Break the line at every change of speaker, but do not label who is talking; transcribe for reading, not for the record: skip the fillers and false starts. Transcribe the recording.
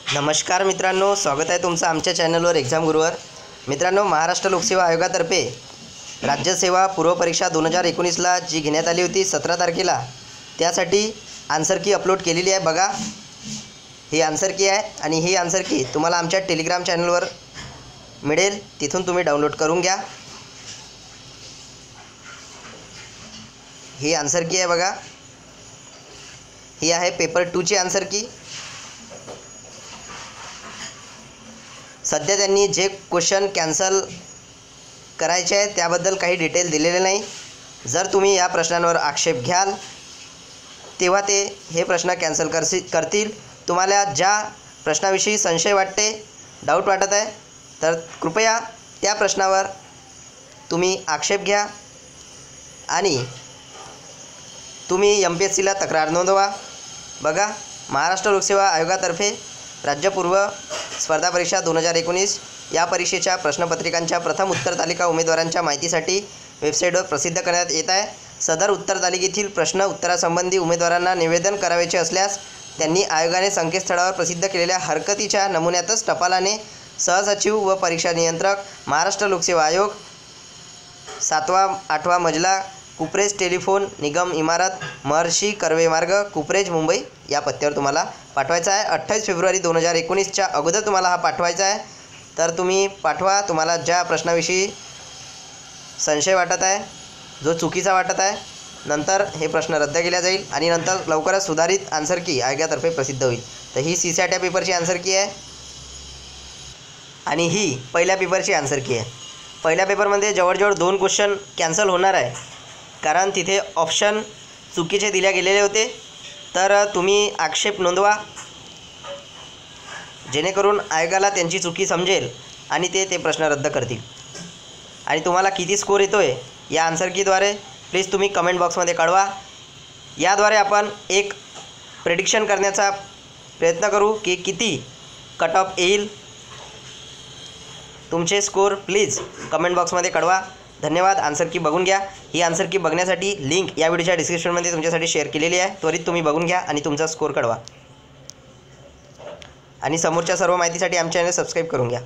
नमस्कार मित्रांनो, स्वागत आहे तुमचं आमच्या चॅनलवर एक्झाम गुरुवर। मित्रांनो, महाराष्ट्र लोकसेवा आयोगातर्फे राज्यसेवा पूर्व परीक्षा 2019ला जी घेण्यात आली होती 17 तारखेला, त्यासाठी आन्सर की अपलोड केलेली आहे। बघा, ही आन्सर की आहे आणि ही आन्सर की तुम्हाला आमच्या टेलिग्राम चॅनलवर मिळेल, तिथून तुम्ही डाउनलोड करून घ्या। ही आन्सर की आहे बघा, ही आहे पेपर 2 ची आन्सर की। सध्या त्यांनी जे क्वेश्चन कॅन्सल करायचे आहे त्याबद्दल काही डिटेल दिलेले नाही। जर तुम्ही या प्रश्नांवर आक्षेप घ्याल तेव्हा ते हे प्रश्न कॅन्सल करतील। तुम्हाला ज्या प्रश्नाविषयी संशय वाटते, डाऊट वाटत आहे, तर कृपया त्या प्रश्नावर तुम्ही आक्षेप घ्या आणि तुम्ही MPSCला तक्रार नोंदवा। बघा, महाराष्ट्र लोकसेवा आयोगातर्फे राज्यपूर्व स्पर्धा परीक्षा 2019 या परीक्षेच्या प्रश्नपत्रिकांच्या प्रथम उत्तर तालिका उमेदवारांच्या माहितीसाठी वेबसाईटवर प्रसिद्ध करण्यात येत आहे। सदर उत्तर तालिकेतील प्रश्न उत्तरासंबंधी उमेदवारांना निवेदन करावयाचे असल्यास त्यांनी आयोगाने संकेतस्थळावर प्रसिद्ध केलेल्या हरकतीच्या नमुन्यातच टपालाने सहसचिव व परीक्षा नियंत्रक, महाराष्ट्र लोकसेवा आयोग, 7वा 8वा मजला, कुपरेज टेलिफोन निगम इमारत, महर्षी कर्वे मार्ग, कुपरेज, मुंबई या पत्त्यावर तुम्हाला पाठवायचा आहे। 28 फेब्रुवारी 2019च्या अगोदर तुम्हाला हा पाठवायचा आहे। तर तुम्ही पाठवा, तुम्हाला ज्या प्रश्नाविषयी संशय वाटत आहे, जो चुकीचा वाटत आहे। नंतर हे प्रश्न रद्द केला जाईल आणि नंतर लवकरच सुधारित आन्सर की आयोगातर्फे प्रसिद्ध होईल। तर ही CSAT या पेपरची आन्सर की आहे आणि ही पहिल्या पेपरची आन्सर की आहे। पहिल्या पेपरमध्ये जवळजवळ 2 क्वेश्चन कॅन्सल होणार आहे, कारण तिथे ऑप्शन चुकीचे दिले गेलेले होते। तर तुम्ही आक्षेप नोंदवा, जेणेकरून आयोगाला त्यांची चुकी समजेल आणि ते प्रश्न रद्द करतील। आणि तुम्हाला किती स्कोर येतो आहे या आन्सर कीद्वारे प्लीज तुम्ही कमेंट बॉक्समध्ये कळवा। याद्वारे आपण एक प्रेडिक्शन करण्याचा प्रयत्न करू की किती कट ऑफ येईल। तुमचे स्कोर प्लीज कमेंट बॉक्समध्ये कळवा। धन्यवाद। आन्सर की बघून घ्या। ही आन्सर की बघण्यासाठी लिंक या व्हिडिओच्या डिस्क्रिप्शनमध्ये तुमच्यासाठी शेअर केलेली आहे। त्वरित तुम्ही बघून घ्या आणि तुमचा स्कोर कळवा आणि समोरच्या सर्व माहितीसाठी आमच्या चॅनल सबस्क्राईब करून घ्या।